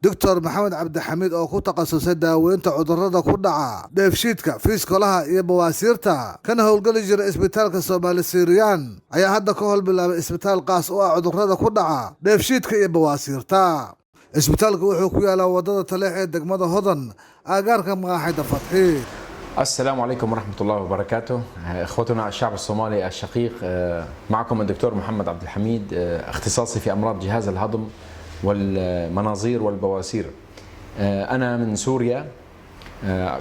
دكتور محمد عبد الحميد oo ku takhasusay daaweynta cudurrada ku dhaca dheefshiidka, fiiskolaha iyo bawaasiirta kana howlgali jiray isbitaalka Soomaali Siiriyaan ayaa hadda ka howlbilaabay isbitaal qaas u ah cudurrada ku dhaca dheefshiidka iyo bawaasiirta. isbitaalku wuxuu ku yaalaa wadada Taleex ee degmada Hodan agagaarka maqaaxida Fatxi. السلام عليكم ورحمة الله وبركاته. اخوتنا الشعب الصومالي الشقيق، معكم الدكتور محمد عبد الحميد، اختصاصي في امراض جهاز الهضم والمناظير والبواسير. انا من سوريا،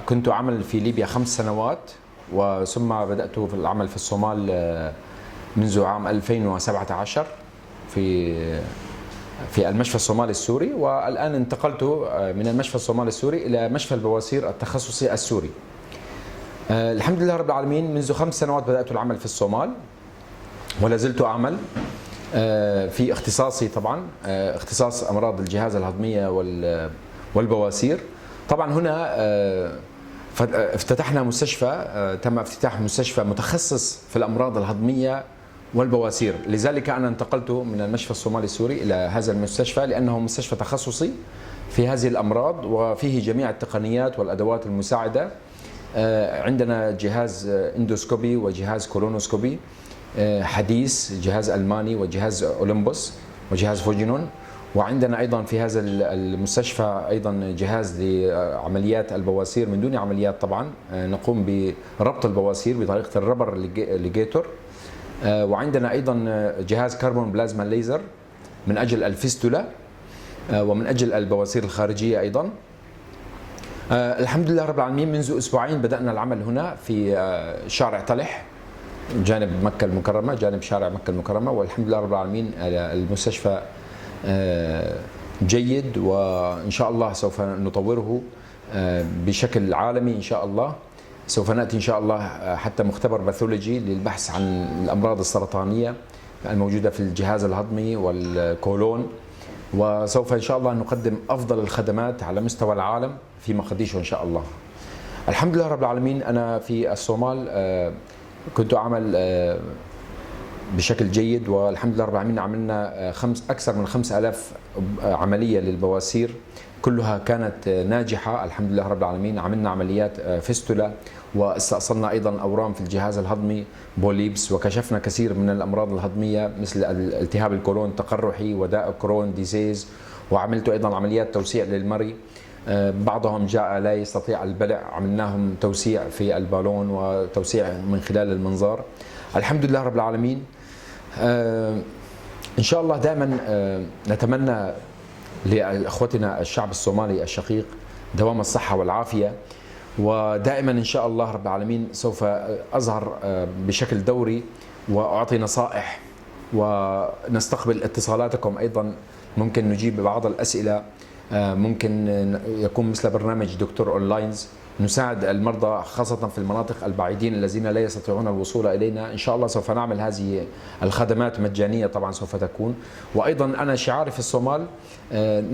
كنت اعمل في ليبيا 5 سنوات، وثم بدأت في العمل في الصومال منذ عام 2017 في المشفى الصومالي السوري، والآن انتقلت من المشفى الصومالي السوري إلى مشفى البواسير التخصصي السوري. الحمد لله رب العالمين، منذ 5 سنوات بدأت العمل في الصومال ولا زلت أعمل في اختصاصي، طبعا اختصاص أمراض الجهاز الهضمية والبواسير. طبعا هنا افتتحنا مستشفى، تم افتتاح مستشفى متخصص في الأمراض الهضمية والبواسير، لذلك أنا انتقلت من المشفى الصومالي السوري إلى هذا المستشفى لأنه مستشفى تخصصي في هذه الأمراض، وفيه جميع التقنيات والأدوات المساعدة. عندنا جهاز اندوسكوبي وجهاز كولونوسكوبي حديث، جهاز ألماني وجهاز أولمبوس وجهاز فوجينون. وعندنا أيضا في هذا المستشفى أيضا جهاز لعمليات البواسير من دون عمليات، طبعا نقوم بربط البواسير بطريقة الربر ليجيتور. وعندنا أيضا جهاز كربون بلازما ليزر من أجل الفيستولا ومن أجل البواسير الخارجية أيضا. الحمد لله رب العالمين، منذ أسبوعين بدأنا العمل هنا في شارع طلح جانب مكة المكرمة، جانب شارع مكة المكرمة، والحمد لله رب العالمين المستشفى جيد، وإن شاء الله سوف نطوره بشكل عالمي. إن شاء الله سوف نأتي إن شاء الله حتى مختبر باثولوجي للبحث عن الأمراض السرطانية الموجودة في الجهاز الهضمي والكولون، وسوف إن شاء الله نقدم أفضل الخدمات على مستوى العالم في مقديشو إن شاء الله. الحمد لله رب العالمين، أنا في الصومال كنت أعمل بشكل جيد، والحمد لله رب العالمين عملنا أكثر من 5000 عملية للبواسير، كلها كانت ناجحة الحمد لله رب العالمين. عملنا عمليات فيستولا، واستأصلنا أيضا أورام في الجهاز الهضمي بوليبس، وكشفنا كثير من الأمراض الهضمية مثل التهاب الكولون التقرحي وداء كرون ديزيز. وعملت أيضا عمليات توسيع للمري، بعضهم جاء لا يستطيع البلع، عملناهم توسيع في البالون وتوسيع من خلال المنظار. الحمد لله رب العالمين. إن شاء الله دائما نتمنى لأخوتنا الشعب الصومالي الشقيق دوام الصحة والعافية، ودائما إن شاء الله رب العالمين سوف أظهر بشكل دوري وأعطي نصائح، ونستقبل اتصالاتكم أيضا، ممكن نجيب بعض الأسئلة، ممكن يكون مثل برنامج دكتور أونلاينز، نساعد المرضى خاصة في المناطق البعيدين الذين لا يستطيعون الوصول إلينا. إن شاء الله سوف نعمل هذه الخدمات مجانية، طبعا سوف تكون. وأيضا أنا شعاري في الصومال،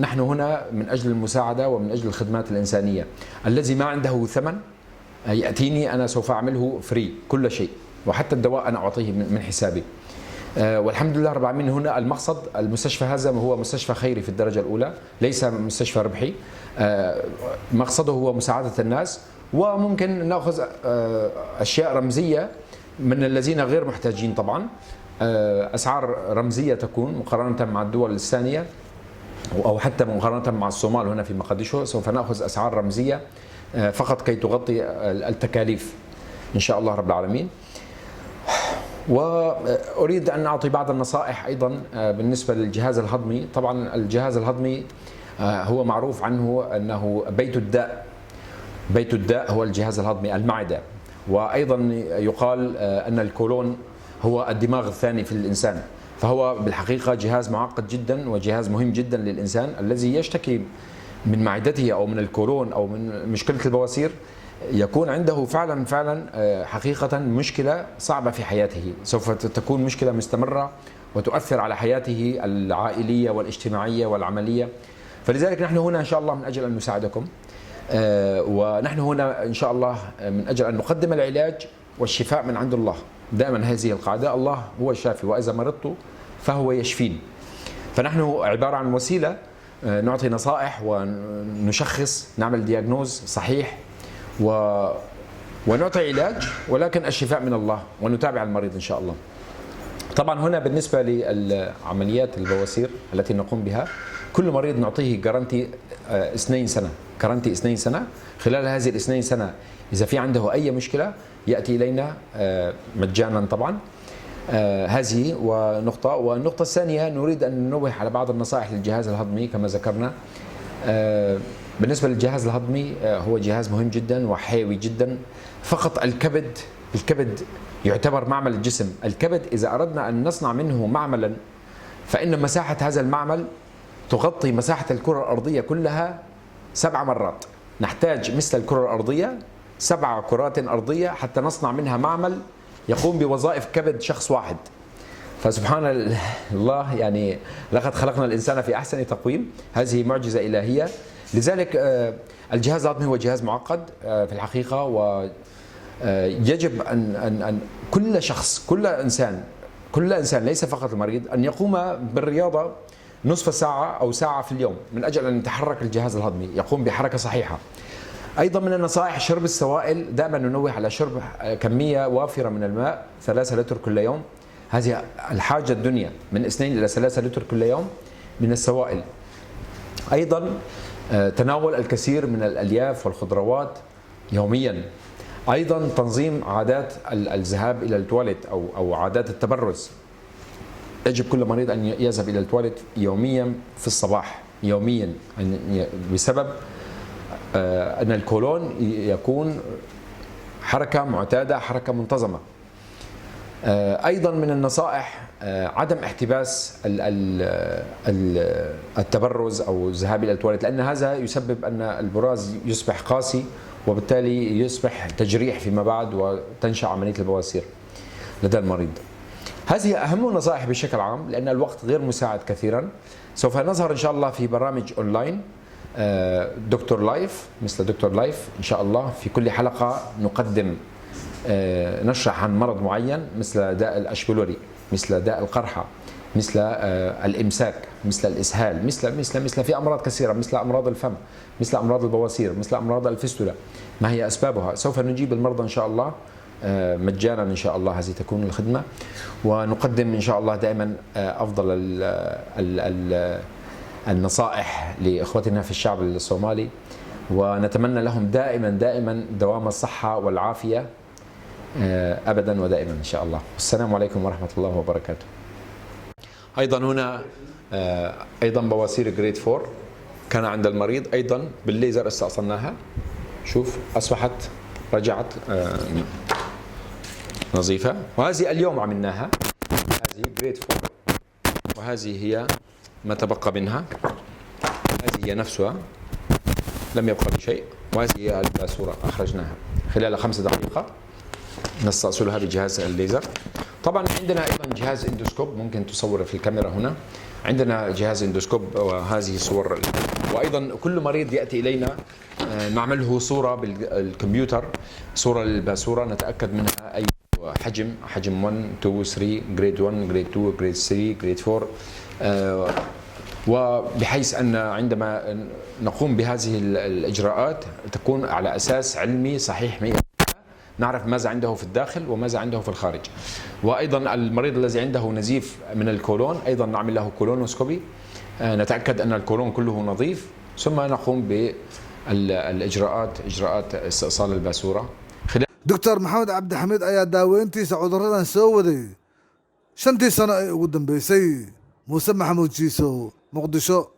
نحن هنا من أجل المساعدة ومن أجل الخدمات الإنسانية. الذي ما عنده ثمن يأتيني، أنا سوف أعمله فري كل شيء، وحتى الدواء أنا أعطيه من حسابي. والحمد لله رب العالمين. هنا المقصد، المستشفى هذا هو مستشفى خيري في الدرجة الأولى، ليس مستشفى ربحي. مقصده هو مساعدة الناس، وممكن نأخذ أشياء رمزية من الذين غير محتاجين، طبعا أسعار رمزية تكون مقارنة مع الدول الثانية، أو حتى مقارنة مع الصومال هنا في مقديشو. سوف نأخذ أسعار رمزية فقط كي تغطي التكاليف إن شاء الله رب العالمين. وأريد أن أعطي بعض النصائح أيضا بالنسبة للجهاز الهضمي. طبعا الجهاز الهضمي هو معروف عنه أنه بيت الداء، بيت الداء هو الجهاز الهضمي، المعدة. وأيضا يقال أن الكولون هو الدماغ الثاني في الإنسان، فهو بالحقيقة جهاز معقد جدا وجهاز مهم جدا للإنسان الذي يشتكي من معدته أو من الكولون أو من مشكلة البواسير، يكون عنده فعلا حقيقة مشكلة صعبة في حياته، سوف تكون مشكلة مستمرة وتؤثر على حياته العائلية والاجتماعية والعملية. فلذلك نحن هنا إن شاء الله من أجل أن نساعدكم، ونحن هنا إن شاء الله من أجل أن نقدم العلاج والشفاء من عند الله. دائما هذه القاعدة، الله هو الشافي وإذا مرضت فهو يشفين. فنحن عبارة عن وسيلة نعطي نصائح ونشخص، نعمل دياغنوز صحيح ونعطي علاج، ولكن الشفاء من الله، ونتابع المريض إن شاء الله. طبعا هنا بالنسبة للعمليات البواسير التي نقوم بها، كل مريض نعطيه جارنتي 2 سنة، جارنتي 2 سنة. خلال هذه ال2 سنة إذا في عنده أي مشكلة يأتي إلينا مجانا طبعا. هذه ونقطة. والنقطة الثانية نريد أن ننوه على بعض النصائح للجهاز الهضمي كما ذكرنا. بالنسبة للجهاز الهضمي هو جهاز مهم جدا وحيوي جدا. فقط الكبد يعتبر معمل الجسم. الكبد إذا أردنا أن نصنع منه معملا فإن مساحة هذا المعمل تغطي مساحة الكرة الأرضية كلها 7 مرات. نحتاج مثل الكرة الأرضية 7 كرات أرضية حتى نصنع منها معمل يقوم بوظائف كبد شخص واحد. فسبحان الله، يعني لقد خلقنا الإنسان في أحسن تقويم. هذه معجزة إلهية. لذلك الجهاز الهضمي هو جهاز معقد في الحقيقة، ويجب أن كل شخص، كل إنسان ليس فقط المريض، أن يقوم بالرياضة نصف ساعة أو ساعة في اليوم من أجل أن يتحرك الجهاز الهضمي، يقوم بحركة صحيحة. أيضا من النصائح شرب السوائل. دائما ننوه على شرب كمية وافرة من الماء، 3 لتر كل يوم. هذه الحاجة الدنيا، من 2 إلى 3 لتر كل يوم من السوائل. أيضا تناول الكثير من الألياف والخضروات يوميا. أيضا تنظيم عادات الذهاب إلى التواليت أو عادات التبرز. يجب كل مريض أن يذهب إلى التواليت يوميا في الصباح، يوميا، بسبب أن الكولون يكون حركة معتادة، حركة منتظمة. أيضا من النصائح عدم احتباس التبرز أو الذهاب إلى التواليت، لأن هذا يسبب أن البراز يصبح قاسي، وبالتالي يصبح تجريح فيما بعد، وتنشأ عملية البواسير لدى المريض. هذه أهم النصائح بشكل عام، لأن الوقت غير مساعد كثيرا. سوف نظهر إن شاء الله في برامج أونلاين، دكتور لايف، مثل دكتور لايف إن شاء الله. في كل حلقة نقدم نشرح عن مرض معين، مثل داء الأشبلوري، مثل داء القرحة، مثل الإمساك، مثل الإسهال، مثل في أمراض كثيرة، مثل أمراض الفم، مثل أمراض البواسير، مثل أمراض الفستولة. ما هي أسبابها؟ سوف نجيب المرضى إن شاء الله مجانا إن شاء الله. هذه تكون الخدمة، ونقدم إن شاء الله دائما أفضل النصائح لإخوتنا في الشعب الصومالي، ونتمنى لهم دائما دوام الصحة والعافية أبدا ودائما إن شاء الله. السلام عليكم ورحمة الله وبركاته. أيضا هنا أيضا بواسير جريد 4 كان عند المريض، أيضا بالليزر استأصلناها. شوف أصبحت رجعت نظيفة. وهذه اليوم عملناها، هذه جريد 4، وهذه هي ما تبقى منها. هذه هي نفسها، لم يبقى بشيء. وهذه هي الباسورة أخرجناها خلال 5 دقائق نستأصلها بجهاز الليزر. طبعا عندنا أيضا جهاز اندوسكوب، ممكن تصور في الكاميرا هنا. عندنا جهاز اندوسكوب، وهذه صور. وأيضا كل مريض يأتي إلينا نعمل له صورة بالكمبيوتر، صورة للباسورة، نتأكد منها أي حجم 1 2 3، جريد 1 جريد 2 جريد 3 جريد 4. وبحيث أن عندما نقوم بهذه الإجراءات تكون على أساس علمي صحيح 100%، نعرف ماذا عنده في الداخل وماذا عنده في الخارج. وأيضا المريض الذي عنده نزيف من الكولون أيضا نعمل له كولونوسكوبي، نتأكد أن الكولون كله نظيف، ثم نقوم بالإجراءات، إجراءات استئصال الباسورة. دكتور محمد عبد الحميد ayaa daaweyntiisa cuduradan soo waday 5 sano ee ugu dambeysay. Muuse Maxamuud Jiiso, Muqdisho.